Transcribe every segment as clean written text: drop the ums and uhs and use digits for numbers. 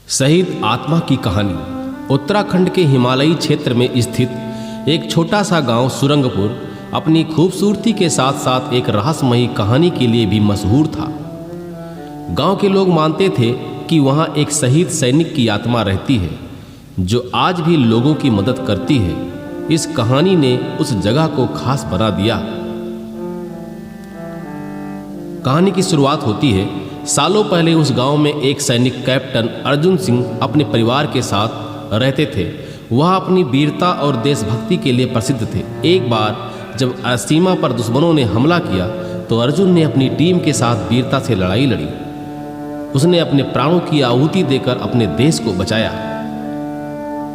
शहीद आत्मा की कहानी। उत्तराखंड के हिमालयी क्षेत्र में स्थित एक छोटा सा गांव सुरंगपुर अपनी खूबसूरती के साथ साथ एक रहस्यमयी कहानी के लिए भी मशहूर था। गांव के लोग मानते थे कि वहां एक शहीद सैनिक की आत्मा रहती है जो आज भी लोगों की मदद करती है। इस कहानी ने उस जगह को खास बना दिया। कहानी की शुरुआत होती है सालों पहले। उस गांव में एक सैनिक कैप्टन अर्जुन सिंह अपने परिवार के साथ रहते थे। वह अपनी वीरता और देशभक्ति के लिए प्रसिद्ध थे। एक बार जब सीमा पर दुश्मनों ने हमला किया तो अर्जुन ने अपनी टीम के साथ वीरता से लड़ाई लड़ी। उसने अपने प्राणों की आहुति देकर अपने देश को बचाया।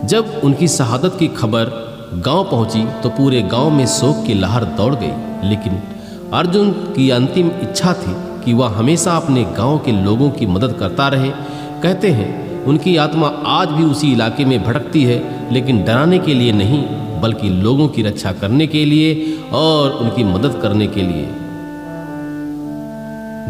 जब उनकी शहादत की खबर गांव पहुंची तो पूरे गांव में शोक की लहर दौड़ गई। लेकिन अर्जुन की अंतिम इच्छा थी कि वह हमेशा अपने गांव के लोगों की मदद करता रहे। कहते हैं उनकी आत्मा आज भी उसी इलाके में भटकती है, लेकिन डराने के लिए नहीं बल्कि लोगों की रक्षा करने के लिए और उनकी मदद करने के लिए।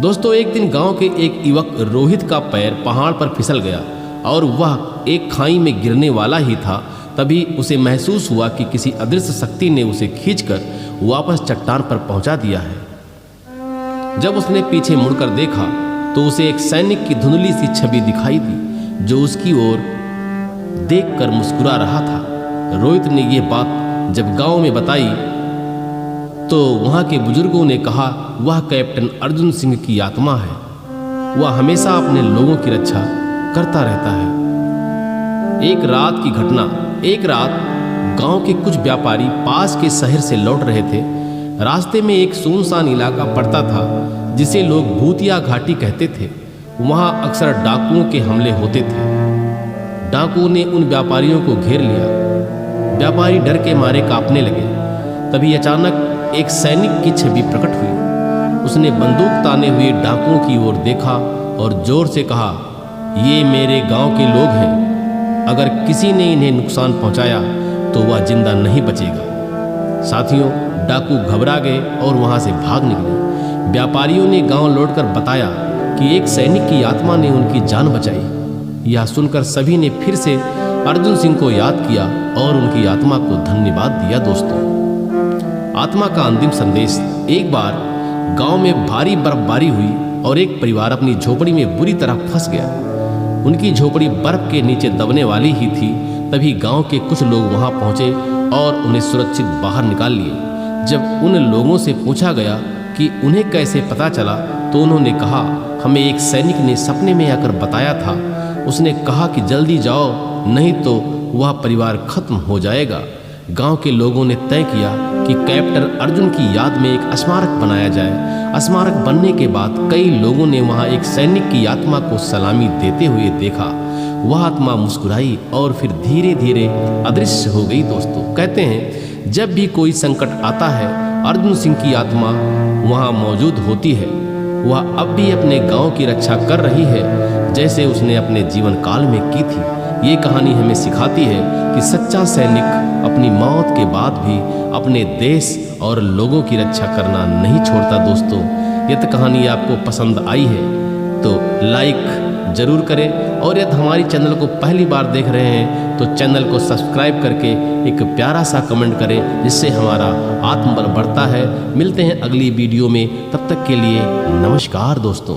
दोस्तों, एक दिन गांव के एक युवक रोहित का पैर पहाड़ पर फिसल गया और वह एक खाई में गिरने वाला ही था। तभी उसे महसूस हुआ कि किसी अदृश्य शक्ति ने उसे खींचकर वापस चट्टान पर पहुंचा दिया है। जब उसने पीछे मुड़कर देखा तो उसे एक सैनिक की धुंधली सी छवि दिखाई दी जो उसकी ओर देखकर मुस्कुरा रहा था। रोहित ने यह बात जब गांव में बताई तो वहां के बुजुर्गों ने कहा वह कैप्टन अर्जुन सिंह की आत्मा है। वह हमेशा अपने लोगों की रक्षा करता रहता है। एक रात की घटना। एक रात गांव के कुछ व्यापारी पास के शहर से लौट रहे थे। रास्ते में एक सुनसान इलाका पड़ता था जिसे लोग भूतिया घाटी कहते थे। वहां अक्सर डाकुओं के हमले होते थे। डाकुओं ने उन व्यापारियों को घेर लिया। व्यापारी डर के मारे कांपने लगे। तभी अचानक एक सैनिक की छवि प्रकट हुई। उसने बंदूक ताने हुए डाकुओं की ओर देखा और जोर से कहा, ये मेरे गांव के लोग हैं। अगर किसी ने इन्हें नुकसान पहुंचाया तो वह जिंदा नहीं बचेगा। साथियों, डाकू घबरा गए और वहां से भाग निकले। व्यापारियों ने गांव लौटकर बताया कि एक सैनिक की आत्मा ने उनकी जान बचाई। यह सुनकर सभी ने फिर से अर्जुन सिंह को याद किया और उनकी आत्मा को धन्यवाद दिया। दोस्तों, आत्मा का अंतिम संदेश। एक बार गांव में भारी बर्फबारी हुई और एक परिवार अपनी झोपड़ी में बुरी तरह फंस गया। उनकी झोपड़ी बर्फ के नीचे दबने वाली ही थी। तभी गांव के कुछ लोग वहां पहुंचे और उन्हें सुरक्षित बाहर निकाल लिए। जब उन लोगों से पूछा गया कि उन्हें कैसे पता चला तो उन्होंने कहा, हमें एक सैनिक ने सपने में आकर बताया था। उसने कहा कि जल्दी जाओ, नहीं तो वह परिवार खत्म हो जाएगा। गांव के लोगों ने तय किया कि कैप्टन अर्जुन की याद में एक स्मारक बनाया जाए। स्मारक बनने के बाद कई लोगों ने वहां एक सैनिक की आत्मा को सलामी देते हुए देखा। वह आत्मा मुस्कुराई और फिर धीरे धीरे अदृश्य हो गई। दोस्तों, कहते हैं जब भी कोई संकट आता है अर्जुन सिंह की आत्मा वहां मौजूद होती है। वह अब भी अपने गांव की रक्षा कर रही है जैसे उसने अपने जीवन काल में की थी। ये कहानी हमें सिखाती है कि सच्चा सैनिक अपनी मौत के बाद भी अपने देश और लोगों की रक्षा करना नहीं छोड़ता। दोस्तों, यदि कहानी आपको पसंद आई है तो लाइक ज़रूर करें और यदि हमारी चैनल को पहली बार देख रहे हैं तो चैनल को सब्सक्राइब करके एक प्यारा सा कमेंट करें जिससे हमारा आत्मबल बढ़ता है। मिलते हैं अगली वीडियो में, तब तक के लिए नमस्कार दोस्तों।